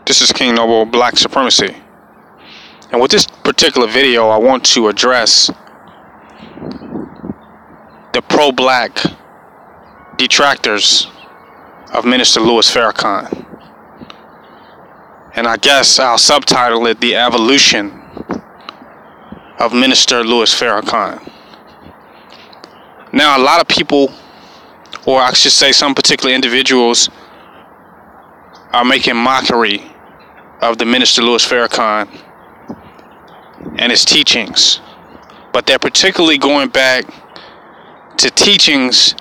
This is King Noble Black Supremacy. And with this particular video, I want to address the pro-black detractors of Minister Louis Farrakhan. And I guess I'll subtitle it The Evolution of Minister Louis Farrakhan. Now, a lot of people, or I should say some particular individuals, are making mockery of the Minister Louis Farrakhan and his teachings. But they're particularly going back to teachings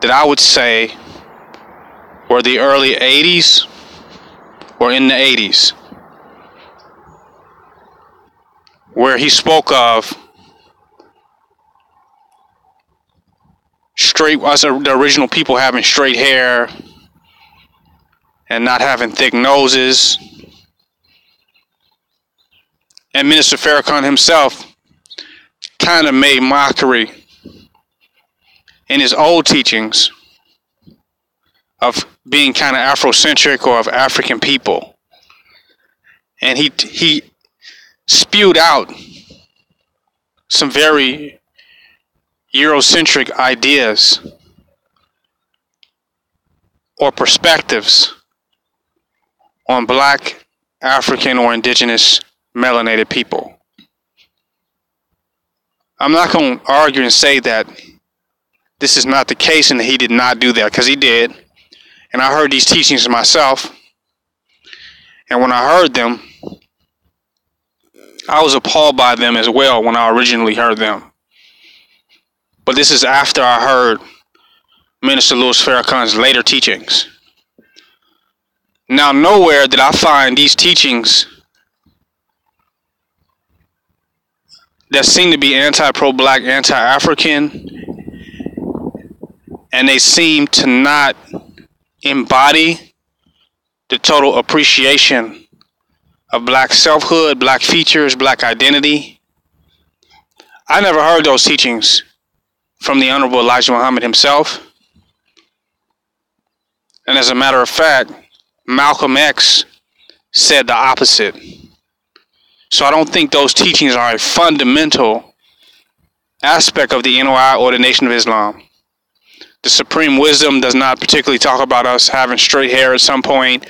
that I would say were the early 80s or in the 80s, where he spoke of the original people having straight hair and not having thick noses. And Minister Farrakhan himself kind of made mockery in his old teachings of being kind of Afrocentric or of African people. And he spewed out some very Eurocentric ideas or perspectives on black, African, or indigenous melanated people. I'm not going to argue and say that this is not the case and that he did not do that, because he did. And I heard these teachings myself. And when I heard them, I was appalled by them as well when I originally heard them. But this is after I heard Minister Louis Farrakhan's later teachings. Now, nowhere did I find these teachings that seem to be anti-pro-black, anti-African, and they seem to not embody the total appreciation of black selfhood, black features, black identity. I never heard those teachings from the Honorable Elijah Muhammad himself. And as a matter of fact, Malcolm X said the opposite. So I don't think those teachings are a fundamental aspect of the NOI or the Nation of Islam. The Supreme Wisdom does not particularly talk about us having straight hair at some point,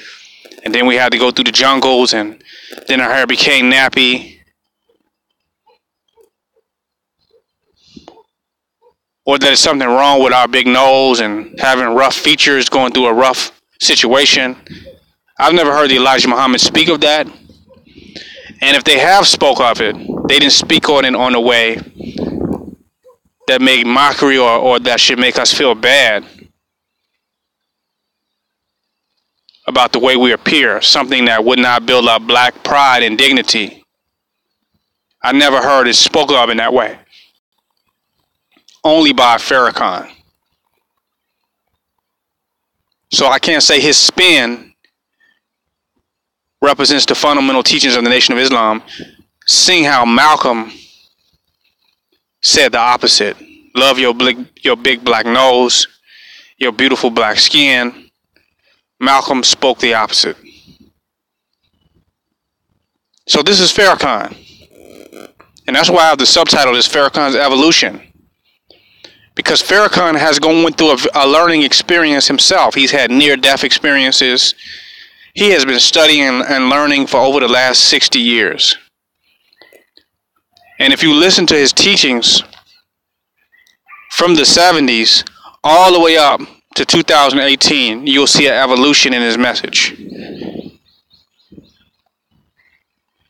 and then we had to go through the jungles, and then our hair became nappy. Or that there's something wrong with our big nose and having rough features, going through a rough situation. I've never heard the Elijah Muhammad speak of that. And if they have spoke of it, they didn't speak on it on a way that made mockery or that should make us feel bad about the way we appear, something that would not build up black pride and dignity. I never heard it spoken of in that way. Only by Farakhan. So I can't say his spin represents the fundamental teachings of the Nation of Islam, seeing how Malcolm said the opposite. Love your big black nose, your beautiful black skin. Malcolm spoke the opposite. So this is Farakhan. And that's why I have the subtitle is Farakhan's Evolution. Because Farrakhan has gone through a learning experience himself. He's had near-death experiences. He has been studying and learning for over the last 60 years. And if you listen to his teachings from the 70s all the way up to 2018, you'll see an evolution in his message.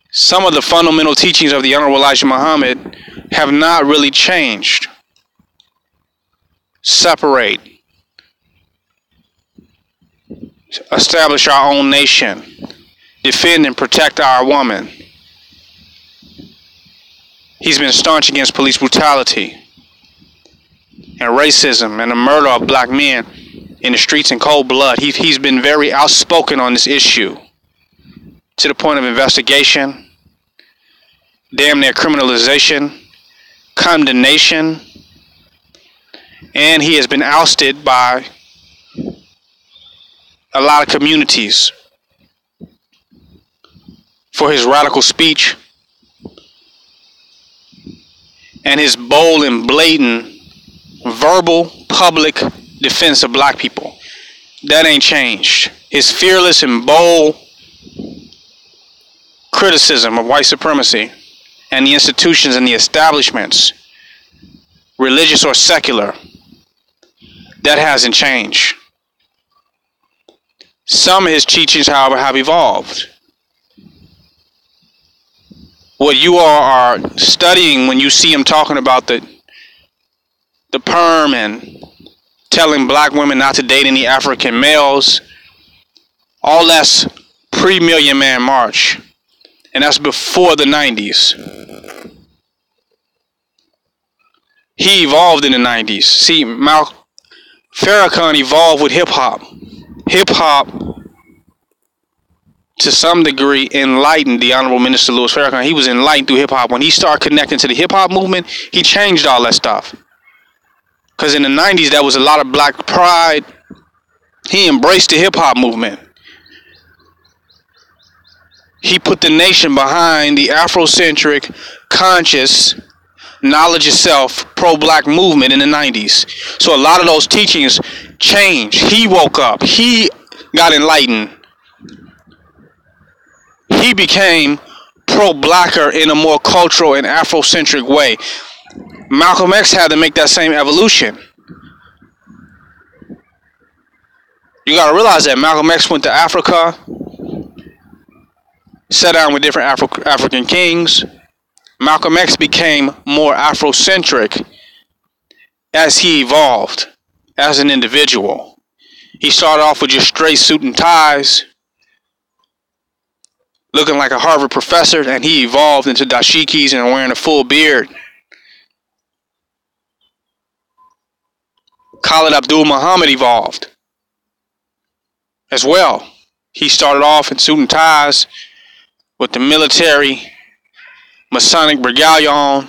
Some of the fundamental teachings of the Honorable Elijah Muhammad have not really changed. Separate, establish our own nation, defend and protect our woman. He's been staunch against police brutality and racism and the murder of black men in the streets in cold blood. He's been very outspoken on this issue to the point of investigation, damn near criminalization, condemnation. And he has been ousted by a lot of communities for his radical speech and his bold and blatant verbal public defense of black people. That ain't changed. His fearless and bold criticism of white supremacy and the institutions and the establishments, religious or secular, that hasn't changed. Some of his teachings, however, have evolved. What you all are studying when you see him talking about the perm and telling black women not to date any African males, all that's pre-Million Man March. And that's before the 90s. He evolved in the 90s. See, Farakhan evolved with hip-hop. Hip-hop, to some degree, enlightened the Honorable Minister Louis Farrakhan. He was enlightened through hip-hop. When he started connecting to the hip-hop movement, he changed all that stuff. Because in the 90s, there was a lot of black pride. He embraced the hip-hop movement. He put the nation behind the Afrocentric, conscious, knowledge of self, pro-black movement in the 90s. So a lot of those teachings changed. He woke up. He got enlightened. He became pro-blacker in a more cultural and Afrocentric way. Malcolm X had to make that same evolution. You got to realize that Malcolm X went to Africa, sat down with different African kings. Malcolm X became more Afrocentric as he evolved as an individual. He started off with just straight suit and ties, looking like a Harvard professor, and he evolved into dashikis and wearing a full beard. Khalid Abdul Muhammad evolved as well. He started off in suit and ties with the military Masonic regalia on,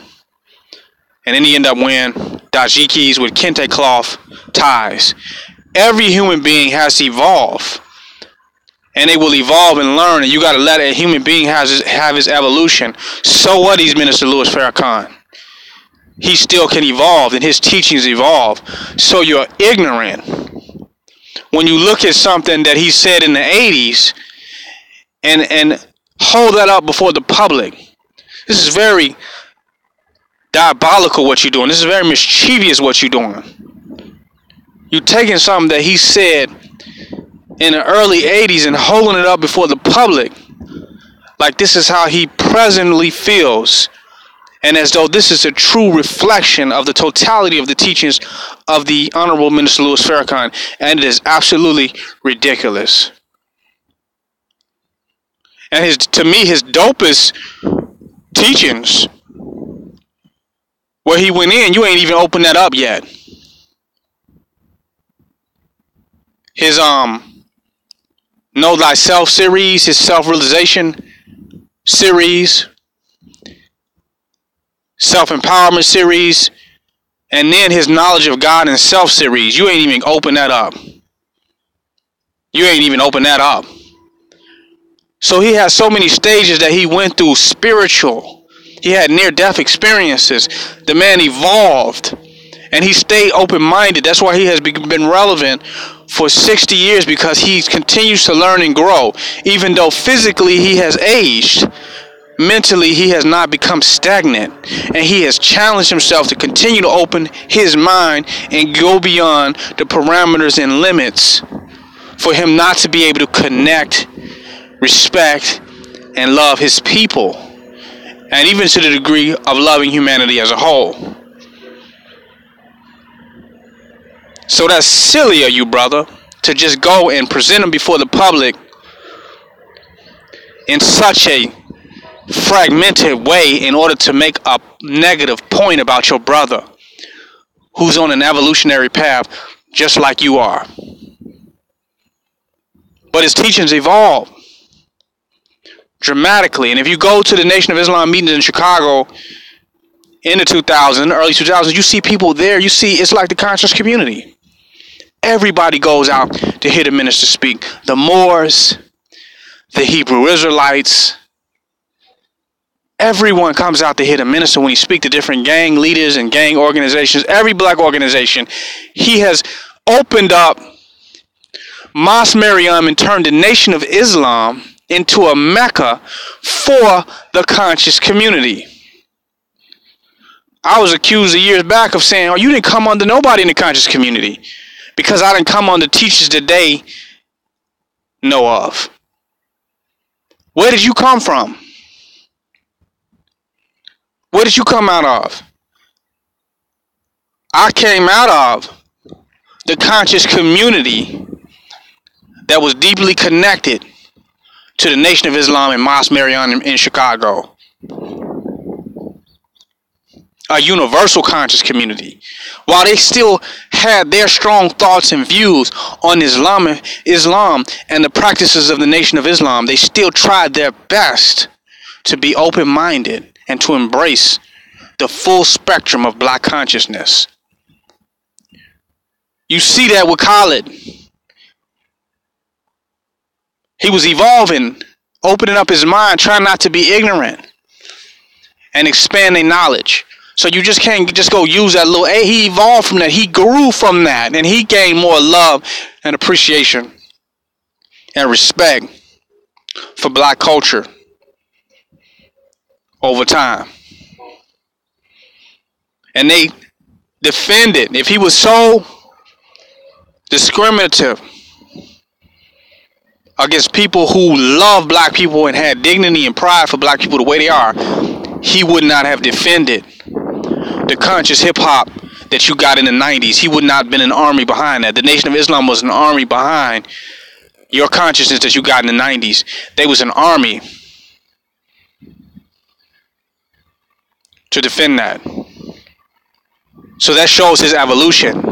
and then he ended up wearing dashikis with kente cloth ties. Every human being has to evolve, and they will evolve and learn, and you got to let a human being have his evolution. So what? He's Minister Louis Farrakhan. He still can evolve, and his teachings evolve. So you're ignorant when you look at something that he said in the 80s and hold that up before the public. This is very diabolical what you're doing. This is very mischievous what you're doing. You're taking something that he said in the early 80s and holding it up before the public like this is how he presently feels, and as though this is a true reflection of the totality of the teachings of the Honorable Minister Louis Farrakhan, and it is absolutely ridiculous. And to me, his dopest teachings, where he went in, you ain't even opened that up yet. His Know Thyself series, his self-realization series, self-empowerment series, and then his knowledge of God and self series. You ain't even opened that up. You ain't even opened that up. So he has so many stages that he went through spiritual. He had near-death experiences. The man evolved, and he stayed open-minded. That's why he has been relevant for 60 years, because he continues to learn and grow. Even though physically he has aged, mentally he has not become stagnant, and he has challenged himself to continue to open his mind and go beyond the parameters and limits for him not to be able to connect, respect, and love his people, and even to the degree of loving humanity as a whole. So that's silly of you, brother, to just go and present him before the public in such a fragmented way in order to make a negative point about your brother who's on an evolutionary path just like you are. But his teachings evolve dramatically. And if you go to the Nation of Islam meetings in Chicago in the 2000s, early 2000s, you see people there. You see it's like the conscious community. Everybody goes out to hear the minister speak. The Moors, the Hebrew Israelites, Everyone comes out to hear the minister when he speaks to different gang leaders and gang organizations. Every black organization. He has opened up Mosque Mariam and turned the Nation of Islam into a mecca for the conscious community. I was accused years back of saying, oh, you didn't come under nobody in the conscious community, because I didn't come under teachers that they know of. Where did you come from? Where did you come out of? I came out of the conscious community that was deeply connected to the Nation of Islam and Mosque Mariam in Chicago. A universal conscious community. While they still had their strong thoughts and views on Islam and the practices of the Nation of Islam, they still tried their best to be open-minded and to embrace the full spectrum of black consciousness. You see that with Khalid. He was evolving, opening up his mind, trying not to be ignorant, and expanding knowledge. So you just can't just go use that little, hey, he evolved from that. He grew from that, and he gained more love and appreciation and respect for black culture over time. And they defended, if he was so discriminative against people who love black people and had dignity and pride for black people the way they are, he would not have defended the conscious hip-hop that you got in the 90s. He would not have been an army behind that. The Nation of Islam was an army behind your consciousness that you got in the 90s. They was an army to defend that. So that shows his evolution.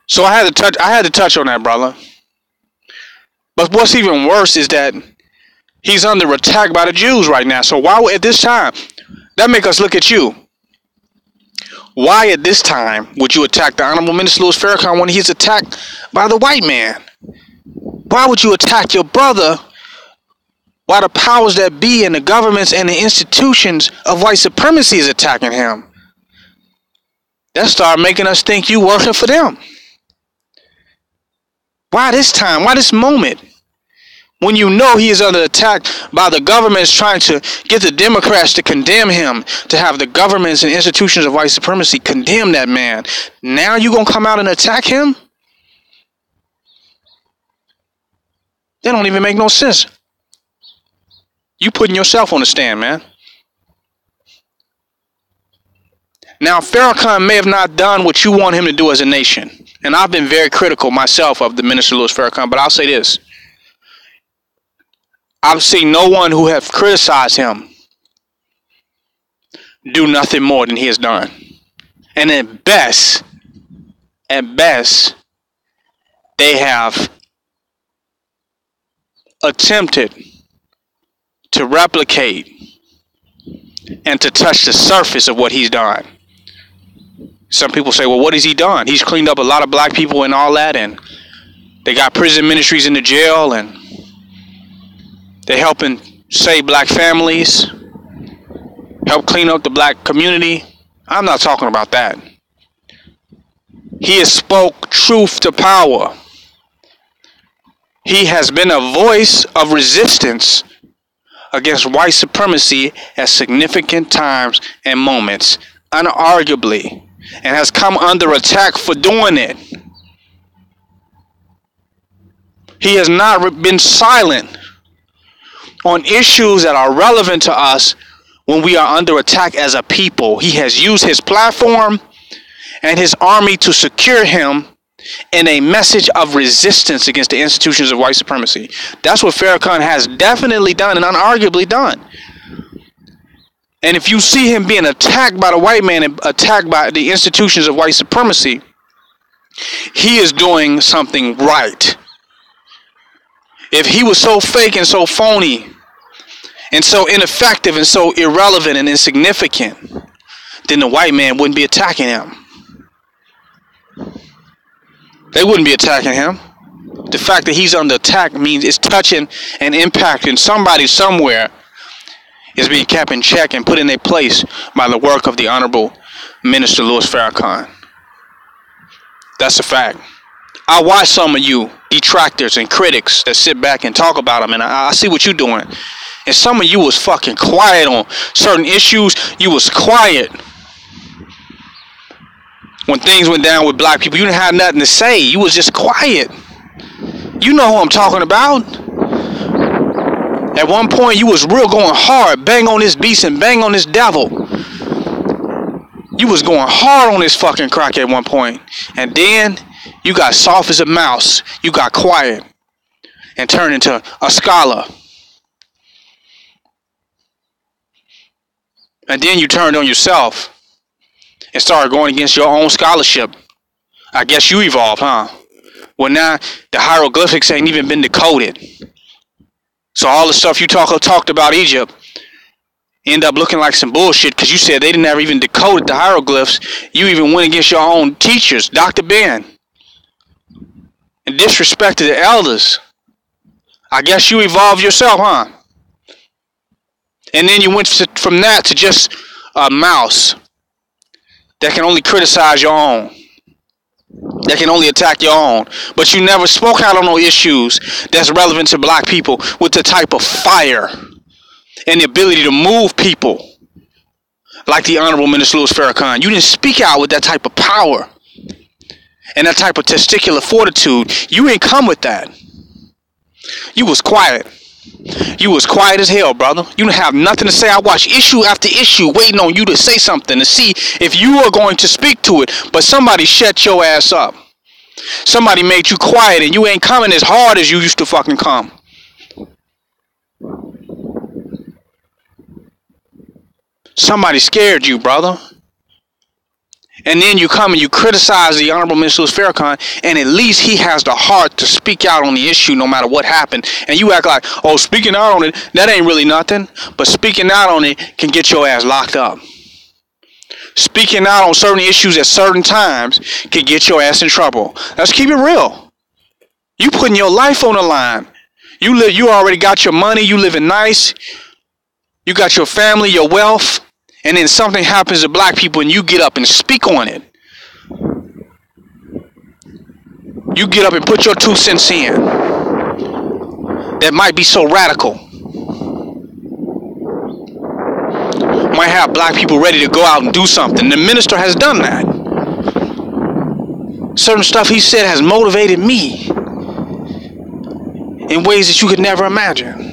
So I had to touch on that, brother. But what's even worse is that he's under attack by the Jews right now. So why at this time, that make us look at you. Why at this time would you attack the Honorable Minister Louis Farrakhan when he's attacked by the white man? Why would you attack your brother while the powers that be and the governments and the institutions of white supremacy is attacking him? That started making us think you working for them. Why this time? Why this moment? When you know he is under attack by the governments trying to get the Democrats to condemn him, to have the governments and institutions of white supremacy condemn that man. Now you gonna come out and attack him? That don't even make no sense. You putting yourself on the stand, man. Now, Farakhan may have not done what you want him to do as a nation. And I've been very critical myself of the Minister Louis Farrakhan, but I'll say this. I've seen no one who have criticized him do nothing more than he has done. And at best, they have attempted to replicate and to touch the surface of what he's done. Some people say, well, what has he done? He's cleaned up a lot of black people and all that, and they got prison ministries in the jail, and they're helping save black families, help clean up the black community. I'm not talking about that. He has spoke truth to power. He has been a voice of resistance against white supremacy at significant times and moments, unarguably, and has come under attack for doing it. He has not been silent on issues that are relevant to us when we are under attack as a people. He has used his platform and his army to secure him in a message of resistance against the institutions of white supremacy. That's what Farrakhan has definitely done and unarguably done. And if you see him being attacked by the white man and attacked by the institutions of white supremacy, he is doing something right. If he was so fake and so phony and so ineffective and so irrelevant and insignificant, then the white man wouldn't be attacking him. They wouldn't be attacking him. The fact that he's under attack means it's touching and impacting somebody somewhere is being kept in check and put in their place by the work of the Honorable Minister Louis Farrakhan. That's a fact. I watch some of you detractors and critics that sit back and talk about him, and I see what you're doing. And some of you was fucking quiet on certain issues. You was quiet when things went down with black people. You didn't have nothing to say. You was just quiet. You know who I'm talking about. At one point, you was real going hard. Bang on this beast and bang on this devil. You was going hard on this fucking crack at one point. And then you got soft as a mouse. You got quiet and turned into a scholar. And then you turned on yourself and started going against your own scholarship. I guess you evolved, huh? Well, now the hieroglyphics ain't even been decoded. So all the stuff you talked about Egypt end up looking like some bullshit because you said they didn't ever even decoded the hieroglyphs. You even went against your own teachers, Dr. Ben, and disrespected the elders. I guess you evolved yourself, huh? And then you went from that to just a mouse that can only criticize your own, that can only attack your own. But you never spoke out on no issues that's relevant to black people with the type of fire and the ability to move people like the Honorable Minister Louis Farrakhan. You didn't speak out with that type of power and that type of testicular fortitude. You ain't come with that. You was quiet. You was quiet as hell, brother. You didn't have nothing to say. I watched issue after issue waiting on you to say something to see if you are going to speak to it. But somebody shut your ass up. Somebody made you quiet and you ain't coming as hard as you used to fucking come. Somebody scared you, brother. And then you come and you criticize the Honorable Minister Louis Farrakhan, and at least he has the heart to speak out on the issue no matter what happened. And you act like, oh, speaking out on it, that ain't really nothing. But speaking out on it can get your ass locked up. Speaking out on certain issues at certain times can get your ass in trouble. Let's keep it real. You putting your life on the line. You already got your money. You living nice. You got your family, your wealth. And then something happens to black people and you get up and speak on it. You get up and put your 2 cents in. That might be so radical. Might have black people ready to go out and do something. The minister has done that. Certain stuff he said has motivated me in ways that you could never imagine.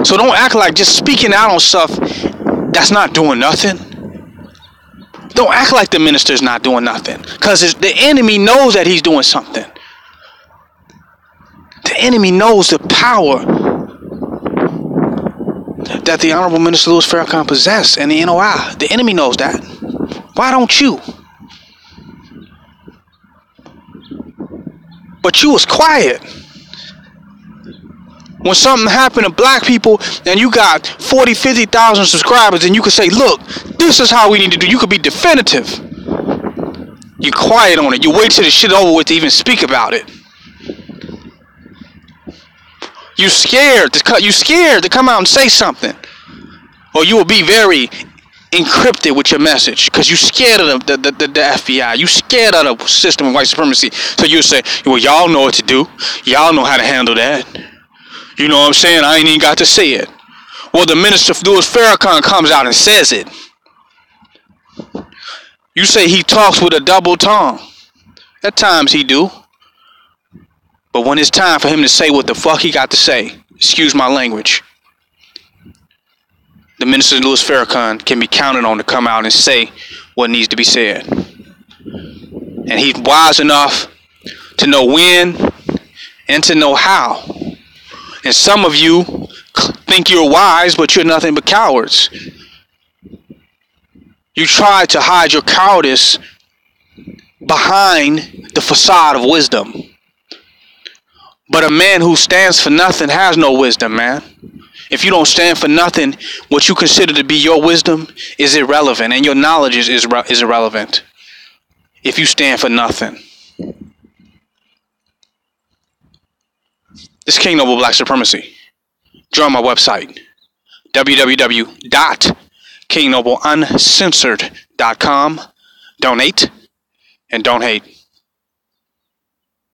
So don't act like just speaking out on stuff that's not doing nothing. Don't act like the minister's not doing nothing. Because the enemy knows that he's doing something. The enemy knows the power that the Honorable Minister Louis Farrakhan possesses and the NOI. The enemy knows that. Why don't you? But you was quiet. When something happened to black people and you got 40, 50,000 subscribers and you could say, look, this is how we need to do. You could be definitive. You quiet on it. You wait till the shit over with to even speak about it. You scared to come out and say something. Or you will be very encrypted with your message because you scared of the FBI. You scared of the system of white supremacy. So you say, well, y'all know what to do. Y'all know how to handle that. You know what I'm saying? I ain't even got to say it. Well, the Minister Louis Farrakhan comes out and says it. You say he talks with a double tongue. At times he do. But when it's time for him to say what the fuck he got to say, excuse my language, the Minister Louis Farrakhan can be counted on to come out and say what needs to be said. And he's wise enough to know when and to know how. And some of you think you're wise, but you're nothing but cowards. You try to hide your cowardice behind the facade of wisdom. But a man who stands for nothing has no wisdom, man. If you don't stand for nothing, what you consider to be your wisdom is irrelevant, and your knowledge is irrelevant. If you stand for nothing. This is King Noble Black Supremacy. Join my website, www.kingnobleuncensored.com. Donate and don't hate.